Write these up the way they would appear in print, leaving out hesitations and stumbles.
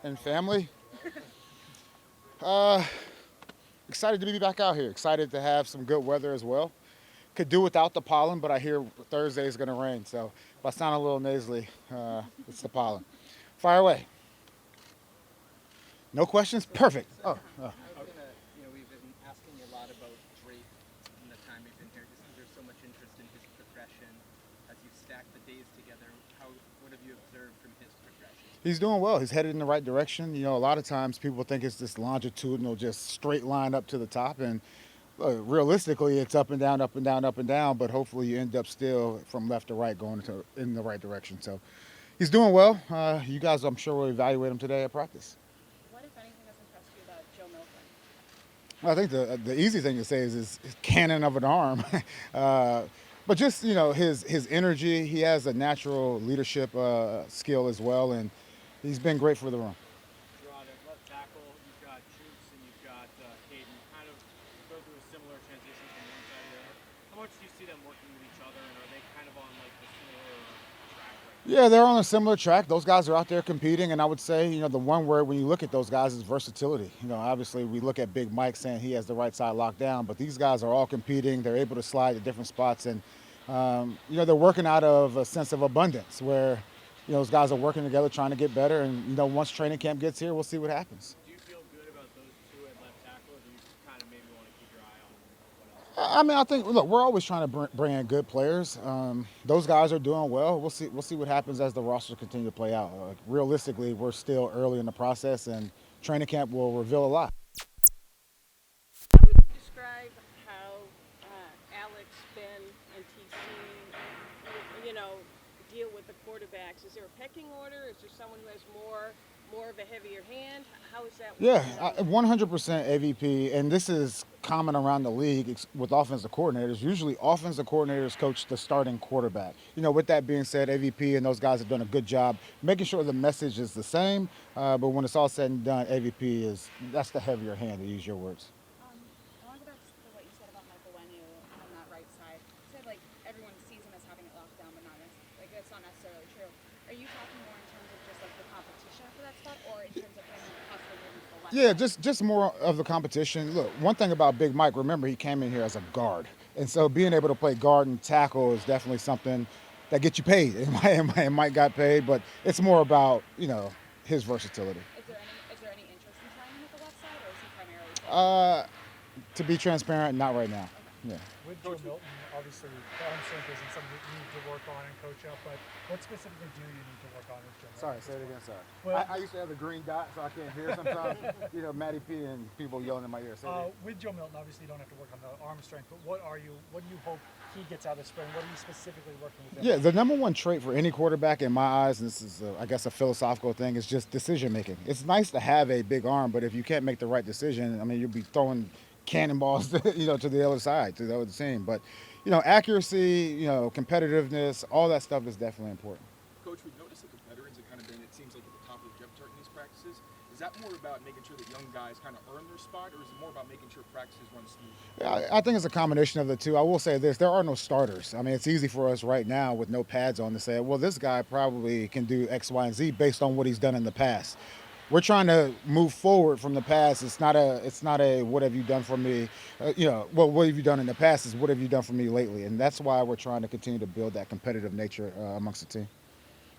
and family. Uh, Excited to be back out here. Excited to have some good weather as well. Could do without the pollen, but I hear Thursday is going to rain. So if I sound a little nasally, it's the pollen. Fire away. No questions? Perfect. Oh. I was gonna, we've been asking you a lot about Drake in the time we've been here, just because there's so much interest in his progression as you stack the days together. What have you observed from his progression? He's doing well. He's headed in the right direction. A lot of times people think it's this longitudinal, just straight line up to the top, and realistically, it's up and down, up and down, up and down. But hopefully, you end up still from left to right, going in the right direction. So he's doing well. You guys, I'm sure, will evaluate him today at practice. What, if anything, has impressed you about Joe Milton? Well, I think the easy thing to say is his cannon of an arm. But just his energy, he has a natural leadership skill as well, and he's been great for the room. Jerod, at left tackle, you've got Troops and you've got Caden. Kind of go through a similar transition from one side to the other. How much do you see them working with each other, and are they kind of on like the similar track right now? Yeah, they're on a similar track. Those guys are out there competing, and I would say, the one word when you look at those guys is versatility. Obviously we look at Big Mike saying he has the right side locked down, but these guys are all competing. They're able to slide to different spots, and they're working out of a sense of abundance where, those guys are working together, trying to get better. And once training camp gets here, we'll see what happens. Do you feel good about those two at left tackle, or do you kind of maybe want to keep your eye on what else? I mean, I think look, we're always trying to bring in good players. Those guys are doing well. We'll see. We'll see what happens as the roster continue to play out. Realistically, we're still early in the process, and training camp will reveal a lot. How would you describe how Alex, Ben, and TC, deal with the quarterbacks? Is there a pecking order? Is there someone who has more of a heavier hand? How is that? Yeah, 100% AVP, and this is common around the league with offensive coordinators. Usually, offensive coordinators coach the starting quarterback. With that being said, AVP and those guys have done a good job making sure the message is the same. But when it's all said and done, AVP that's the heavier hand, to use your words. I want to go back to what you said about Michael Wenyu on that right side. You said like everyone sees him as having it locked down, but not like that's not necessarily true. Are you talking more in terms of just like the competition for that spot, or in terms of him possibly moving to the left Yeah, side? just more of the competition. Look, one thing about Big Mike, remember he came in here as a guard, and so being able to play guard and tackle is definitely something that gets you paid. And Mike got paid, but it's more about his versatility. Is there any interest in trying him at the left side, or is he primarily playing? Uh, to be transparent, not right now. Okay. Yeah. With Joe Milton, obviously, the arm strength isn't something that you need to work on and coach up, but what specifically do you need to work on with Joe Milton? Sorry, say it again. Sorry. Well- I used to have the green dot, so I can't hear sometimes. Matty P and people yelling in my ear. Say it again. With Joe Milton, obviously, you don't have to work on the arm strength, but what do you hope he gets out of the spring? What are you specifically working with him? Yeah, the number one trait for any quarterback in my eyes, and this is, I guess, a philosophical thing, is just decision making. It's nice to have a big arm, but if you can't make the right decision, I mean, you'll be throwing cannonballs, to the other side, to the other team. But, accuracy, competitiveness, all that stuff is definitely important. Coach, we've noticed that the veterans have kind of been, it seems like, at the top of the depth chart in these practices. Is that more about making sure that young guys kind of earn their spot, or is it more about making sure practices run smooth? I think it's a combination of the two. I will say this, there are no starters. I mean, it's easy for us right now with no pads on to say, well, this guy probably can do X, Y, and Z based on what he's done in the past. We're trying to move forward from the past. It's not a what have you done for me? What have you done in the past is what have you done for me lately? And that's why we're trying to continue to build that competitive nature amongst the team.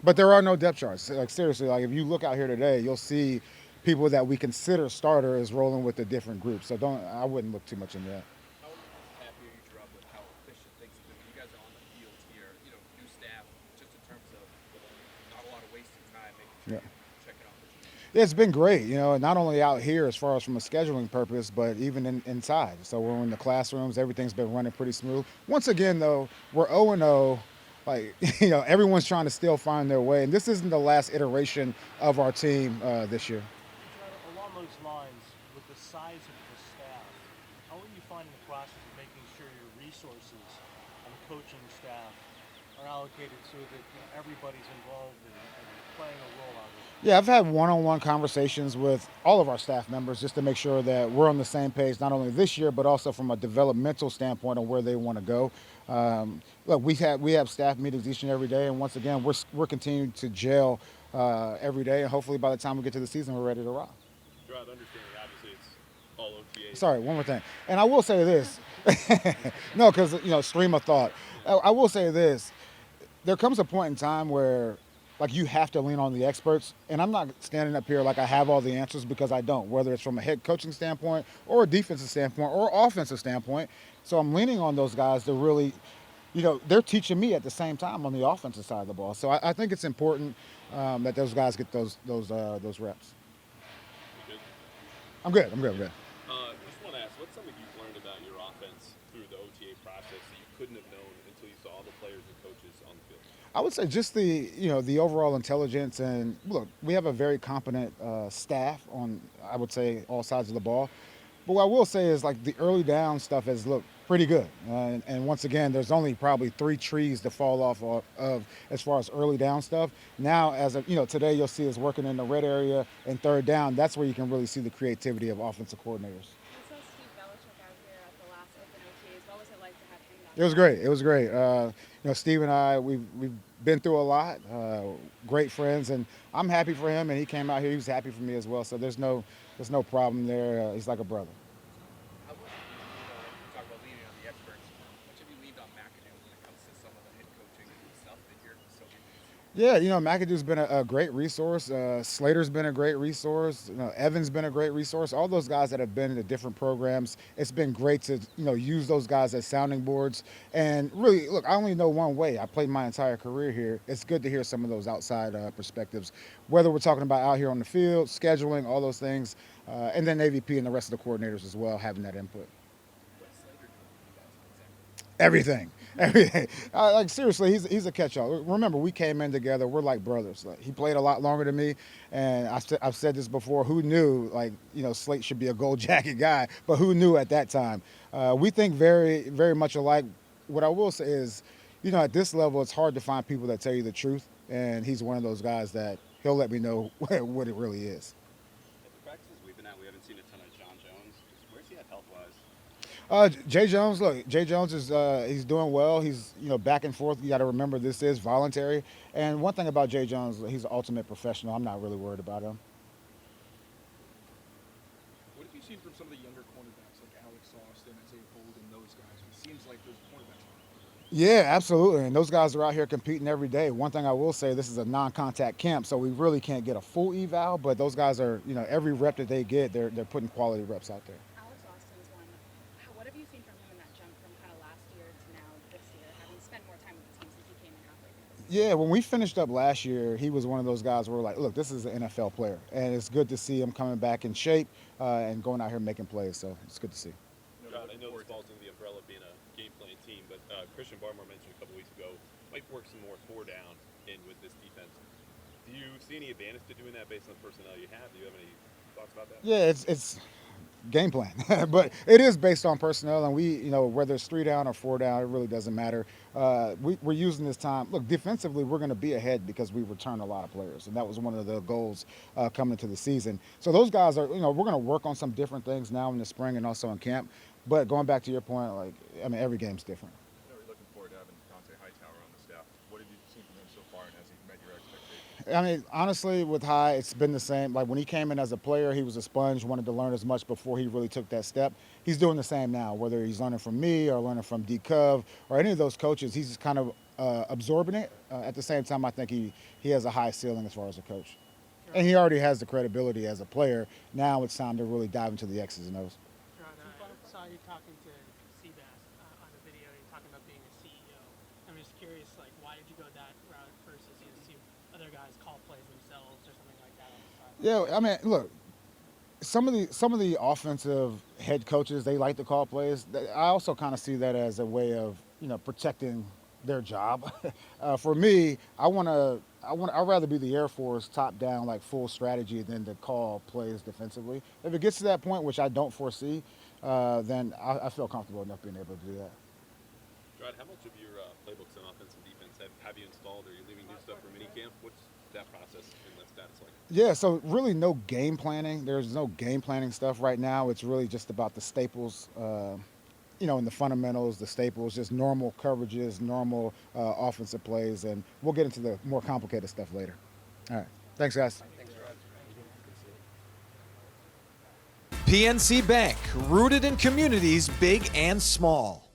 But there are no depth charts. Like seriously, like if you look out here today, you'll see people that we consider starters rolling with the different groups. So I wouldn't look too much into that. How happy are you, Jerod, with how efficient things have been? You guys are on the field here, new staff, just in terms of not a lot of wasted time, making sure Yeah. you're checking opportunities. Yeah, it's been great, not only out here as far as from a scheduling purpose, but even inside. So we're in the classrooms, everything's been running pretty smooth. Once again, though, we're 0-0. Like, everyone's trying to still find their way. And this isn't the last iteration of our team this year. Along those lines, with the size of the staff, how are you finding the process of making sure your resources and coaching staff are allocated so that everybody's involved and playing a role out of it? Yeah, I've had one-on-one conversations with all of our staff members just to make sure that we're on the same page, not only this year but also from a developmental standpoint on where they want to go. Look, we have staff meetings each and every day, and once again, we're continuing to gel every day, and hopefully by the time we get to the season, we're ready to rock. Gerard, understanding obviously it's all OTAs. Sorry, one more thing, and I will say this. No, because stream of thought. I will say this: there comes a point in time where like you have to lean on the experts, and I'm not standing up here like I have all the answers, because I don't, whether it's from a head coaching standpoint or a defensive standpoint or offensive standpoint. So I'm leaning on those guys to really, they're teaching me at the same time on the offensive side of the ball. So I think it's important that those guys get those reps. You good? I'm good. Just want to ask, what's something you've learned about your offense through the OTA process that you couldn't have known until you saw the players and coaches on the field? I would say just the overall intelligence, and look, we have a very competent staff on, I would say, all sides of the ball. But what I will say is like the early down stuff has looked pretty good, and once again, there's only probably three trees to fall off of as far as early down stuff. Now, today you'll see us working in the red area and third down. That's where you can really see the creativity of offensive coordinators. We saw Steve Belichick out here at the last open OTAs. What was it like to have him down It was great. It was great. Steve and I, we've been through a lot. Great friends, and I'm happy for him. And he came out here. He was happy for me as well. So there's no problem there. He's like a brother. How much have you, you talk about leaning on the experts, how much have you leaned on McAdoo when it comes to some of the head coaching stuff that you're so into? Yeah, McAdoo's been a great resource. Slater's been a great resource. Evan's been a great resource. All those guys that have been in the different programs, it's been great to use those guys as sounding boards. And really, look, I only know one way. I played my entire career here. It's good to hear some of those outside perspectives, whether we're talking about out here on the field, scheduling, all those things, and then AVP and the rest of the coordinators as well having that input. What's Slater doing with you guys exactly? Everything. Everything. Like seriously, he's a catch-all. Remember, we came in together. We're like brothers. Like, he played a lot longer than me, and I've said this before. Who knew? Like Slate should be a gold jacket guy, but who knew at that time? We think very, very much alike. What I will say is, at this level, it's hard to find people that tell you the truth, and he's one of those guys that he'll let me know what it really is. At the practices we've been at, we haven't seen a ton of John Jones. Where's he at health-wise? Jay Jones, look, Jay Jones is he's doing well. He's back and forth. You got to remember this is voluntary. And one thing about Jay Jones, he's an ultimate professional. I'm not really worried about him. What have you seen from some of the younger cornerbacks like Alex Austin, Isaiah Bolden, those guys? It seems like those cornerbacks are. Yeah, absolutely. And those guys are out here competing every day. One thing I will say, this is a non-contact camp, so we really can't get a full eval. But those guys are, every rep that they get, they're putting quality reps out there. Alex Austin's one. What have you seen from him in that jump from kind of last year to now this year, having spent more time with the team since he came in halfway through the season? Yeah, when we finished up last year, he was one of those guys where we're like, look, this is an NFL player. And it's good to see him coming back in shape and going out here making plays. So it's good to see. John, I know this falls under the umbrella of being a game plan team, but Christian Barmore mentioned a couple weeks ago might work some more four down in with this defense. Do you see any advantage to doing that based on the personnel you have? Do you have any thoughts about that? Yeah, it's game plan, but it is based on personnel, and whether it's three down or four down, it really doesn't matter. We're using this time. Look, defensively, we're going to be ahead because we return a lot of players, and that was one of the goals coming into the season. So those guys are, we're going to work on some different things now in the spring and also in camp. But going back to your point, every game's different. We're looking forward to having Dante Hightower on the staff. What have you seen from him so far, and has he met your expectations? Honestly, with High, it's been the same. Like when he came in as a player, he was a sponge, wanted to learn as much before he really took that step. He's doing the same now, whether he's learning from me or learning from D Cove or any of those coaches. He's just kind of absorbing it. At the same time, I think he has a high ceiling as far as a coach. And he already has the credibility as a player. Now it's time to really dive into the X's and O's. I saw you talking to Seabass on the video. You're talking about being a CEO. I'm just curious, why did you go that route versus see other guys call plays themselves or something like that on the side? Yeah, look, some of the offensive head coaches, they like to call plays. I also kind of see that as a way of protecting their job. For me, I'd rather be the Air Force top down, like full strategy, than to call plays defensively. If it gets to that point, which I don't foresee, then I feel comfortable enough being able to do that. Gerard, how much of your playbooks on offense and defense have you installed? Are you leaving new stuff for minicamp? What's that process and the status like? Yeah, so really no game planning. There's no game planning stuff right now. It's really just about the staples, and the fundamentals, the staples, just normal coverages, normal offensive plays, and we'll get into the more complicated stuff later. All right. Thanks, guys. PNC Bank, rooted in communities big and small.